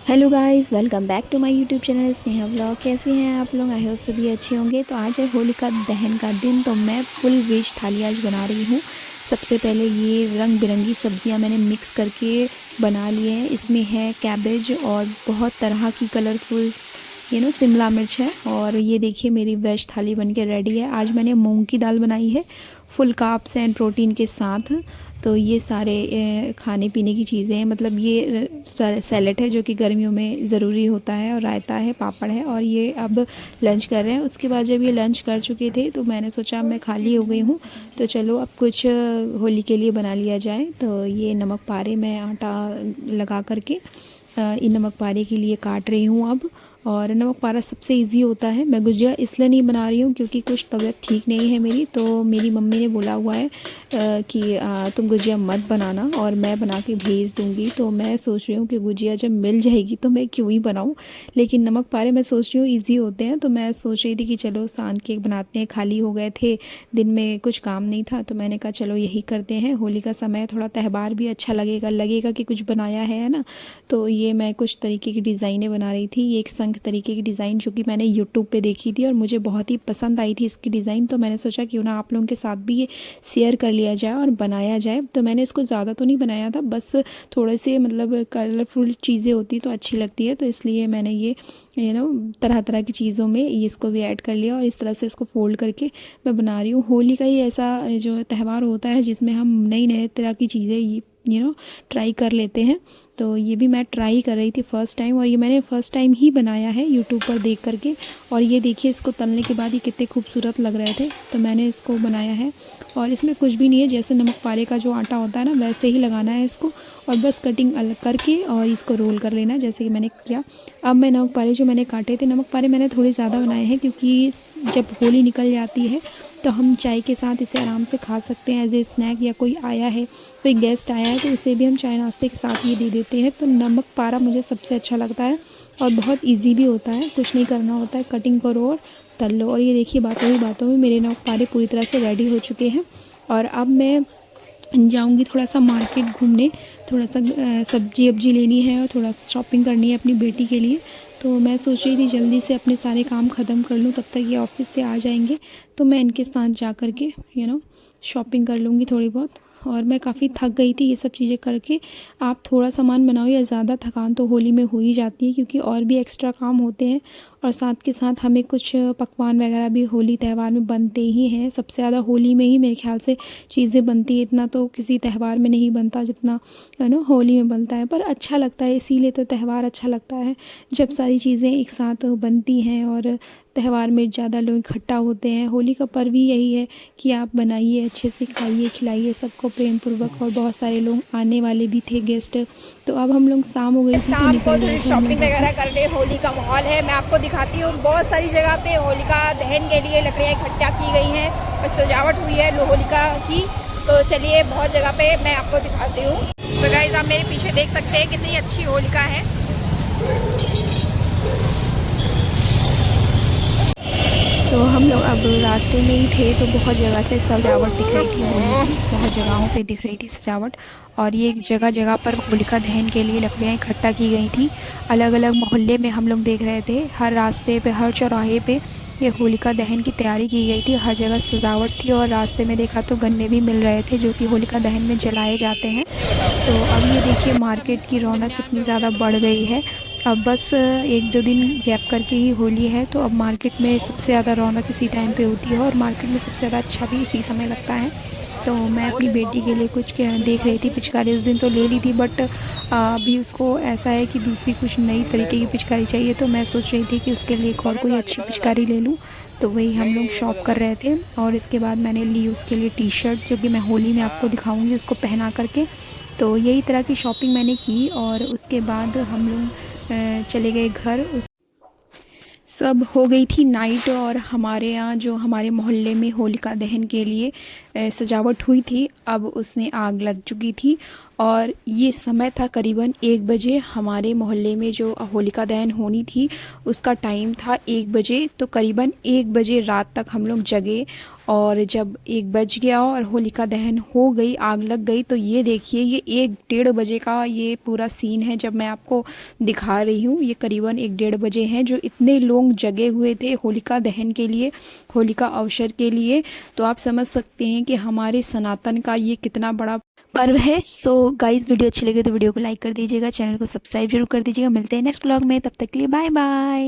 Hello guys, welcome back to my YouTube channel Sneha vlog. कैसे हैं आप लोग? आई होप सभी अच्छे होंगे। तो आज है होलिका दहन का दिन, तो मैं फुल वेज थाली आज बना रही हूँ। सबसे पहले ये रंग बिरंगी सब्जियां मैंने मिक्स करके बना लिए हैं। इसमें है कैबेज और बहुत तरह की कलरफुल शिमला मिर्च है। और ये देखिए मेरी वेज थाली बनके रेडी है। आज मैंने मूंग की दाल बनाई है फुल कार्ब्स एंड प्रोटीन के साथ। तो ये सारे खाने पीने की चीज़ें हैं, मतलब ये सैलेड है जो कि गर्मियों में ज़रूरी होता है, और रायता है, पापड़ है। और ये अब लंच कर रहे हैं। उसके बाद जब ये लंच कर चुके थे तो मैंने सोचा मैं खाली हो गई हूँ तो चलो अब कुछ होली के लिए बना लिया जाए। तो ये नमक पारे मैं आटा लगा करके इन नमक पारे के लिए काट रही हूँ अब। और नमक पारा सबसे इजी होता है। मैं गुजिया इसलिए नहीं बना रही हूँ क्योंकि कुछ तबीयत ठीक नहीं है मेरी, तो मेरी मम्मी ने बोला हुआ है कि तुम गुजिया मत बनाना और मैं बना के भेज दूँगी। तो मैं सोच रही हूँ कि गुजिया जब मिल जाएगी तो मैं क्यों ही बनाऊँ। लेकिन नमक पारे मैं सोच रही हूँ ईज़ी होते हैं, तो मैं सोच रही थी कि चलो सान के बनाते हैं। खाली हो गए थे, दिन में कुछ काम नहीं था, तो मैंने कहा चलो यही करते हैं। होली का समय, थोड़ा त्यौहार भी अच्छा लगेगा कि कुछ बनाया है ना। तो ये मैं कुछ तरीके की डिज़ाइनें बना रही थी। ये एक शंख तरीके की डिज़ाइन जो कि मैंने यूट्यूब पे देखी थी और मुझे बहुत ही पसंद आई थी इसकी डिज़ाइन। तो मैंने सोचा क्यों ना आप लोगों के साथ भी ये शेयर कर लिया जाए और बनाया जाए। तो मैंने इसको ज़्यादा तो नहीं बनाया था, बस थोड़े से मतलब कलरफुल चीज़ें होती तो अच्छी लगती है, तो इसलिए मैंने ये तरह तरह की चीज़ों में ये इसको भी ऐड कर लिया और इस तरह से इसको फ़ोल्ड करके मैं बना रही हूँ। होली का ही ऐसा जो त्यौहार होता है जिसमें हम नई नई तरह की चीज़ें ट्राई कर लेते हैं। तो ये भी मैं ट्राई कर रही थी फ़र्स्ट टाइम, और ये मैंने फ़र्स्ट टाइम ही बनाया है यूट्यूब पर देख करके। और ये देखिए इसको तलने के बाद ये कितने खूबसूरत लग रहे थे, तो मैंने इसको बनाया है। और इसमें कुछ भी नहीं है, जैसे नमक पारे का जो आटा होता है ना वैसे ही लगाना है इसको, और बस कटिंग अलग करके और इसको रोल कर लेना है जैसे कि मैंने किया। अब मैं नमक पारे जो मैंने काटे थे, नमक पारे मैंने थोड़े ज़्यादा बनाए हैं क्योंकि जब होली निकल जाती है तो हम चाय के साथ इसे आराम से खा सकते हैं एज ए स्नैक, या कोई आया है, कोई गेस्ट आया है तो उसे भी हम चाय नाश्ते के साथ ये दे देते हैं। तो नमक पारा मुझे सबसे अच्छा लगता है और बहुत इजी भी होता है, कुछ नहीं करना होता है, कटिंग करो और तल लो। और ये देखिए बातों ही बातों में मेरे नमक पारे पूरी तरह से रेडी हो चुके हैं। और अब मैं जाऊंगी थोड़ा सा मार्केट घूमने, थोड़ा सा सब्जी वब्जी लेनी है और थोड़ा सा शॉपिंग करनी है अपनी बेटी के लिए। तो मैं सोच रही थी जल्दी से अपने सारे काम ख़त्म कर लूँ, तब तक ये ऑफिस से आ जाएंगे तो मैं इनके साथ जा कर के शॉपिंग कर लूँगी थोड़ी बहुत। और मैं काफ़ी थक गई थी ये सब चीज़ें करके। आप थोड़ा सामान बनाओ या ज़्यादा थकान तो होली में हो ही जाती है, क्योंकि और भी एक्स्ट्रा काम होते हैं और साथ के साथ हमें कुछ पकवान वगैरह भी होली त्यौहार में बनते ही हैं। सबसे ज़्यादा होली में ही मेरे ख्याल से चीज़ें बनती है, इतना तो किसी त्यौहार में नहीं बनता जितना होली में बनता है। पर अच्छा लगता है, इसीलिए तो त्यौहार अच्छा लगता है जब सारी चीज़ें एक साथ बनती हैं और त्यौहार में ज़्यादा लोग इकट्ठा होते हैं। होली का पर्व ही यही है कि आप बनाइए, अच्छे से खाइए, खिलाइए सबको प्रेम पूर्वक। और बहुत सारे लोग आने वाले भी थे गेस्ट। तो अब हम लोग शाम हो गई थी तो शाम को निकल थोड़ी रहे थे हम लोग शॉपिंग घर वगैरह को। करने। होली का माहौल है, मैं आपको दिखाती हूँ। बहुत सारी जगह पे होलिका दहन के लिए लकड़ियाँ इकट्ठा की गई हैं और सजावट हुई है होलिका की। तो चलिए बहुत जगह पे मैं आपको दिखाती हूँ। तो गाइस आप मेरे पीछे देख सकते हैं कितनी अच्छी होलिका है। सो हम लोग अब रास्ते में ही थे तो बहुत जगह से सजावट दिख रही थी होली की, बहुत जगहों पे दिख रही थी सजावट। और ये जगह जगह पर होलिका दहन के लिए लकड़ियाँ इकट्ठा की गई थी। अलग अलग मोहल्ले में हम लोग देख रहे थे, हर रास्ते पे, हर चौराहे पे ये होलिका दहन की तैयारी की गई थी। हर जगह सजावट थी और रास्ते में देखा तो गन्ने भी मिल रहे थे जो कि होलिका दहन में जलाए जाते हैं। तो अब ये देखिए मार्केट की रौनक कितनी ज़्यादा बढ़ गई है। अब बस एक दो दिन गैप करके ही होली है, तो अब मार्केट में सबसे ज़्यादा रौनक इसी टाइम पे होती है और मार्केट में सबसे ज़्यादा अच्छा भी इसी समय लगता है। तो मैं अपनी बेटी के लिए कुछ देख रही थी पिचकारी। उस दिन तो ले ली थी, बट अभी उसको ऐसा है कि दूसरी कुछ नई तरीके की पिचकारी चाहिए। तो मैं सोच रही थी कि उसके लिए एक और कोई अच्छी पिचकारी ले लूँ। तो वही हम लोग शॉप कर रहे थे। और इसके बाद मैंने ली उसके लिए टी शर्ट, जो कि मैं होली में आपको दिखाऊंगी उसको पहना करके। तो यही तरह की शॉपिंग मैंने की और उसके बाद हम लोग चले गए घर। सब हो गई थी नाइट, और हमारे यहाँ जो हमारे मोहल्ले में होलिका दहन के लिए सजावट हुई थी, अब उसमें आग लग चुकी थी। और ये समय था करीबन 1 बजे। हमारे मोहल्ले में जो होलिका दहन होनी थी उसका टाइम था 1 बजे। तो करीबन 1 बजे रात तक हम लोग जगे और जब 1 बज गया और होलिका दहन हो गई, आग लग गई, तो ये देखिए ये 1 डेढ़ बजे का ये पूरा सीन है जब मैं आपको दिखा रही हूँ। ये करीबन 1 डेढ़ बजे हैं जो इतने लोग जगे हुए थे होलिका दहन के लिए, होलिका अवसर के लिए। तो आप समझ सकते हैं कि हमारे सनातन का ये कितना बड़ा पर्व है। सो गाइस, वीडियो अच्छी लगे तो वीडियो को लाइक कर दीजिएगा, चैनल को सब्सक्राइब जरूर कर दीजिएगा। मिलते हैं नेक्स्ट व्लॉग में, तब तक के लिए बाय बाय।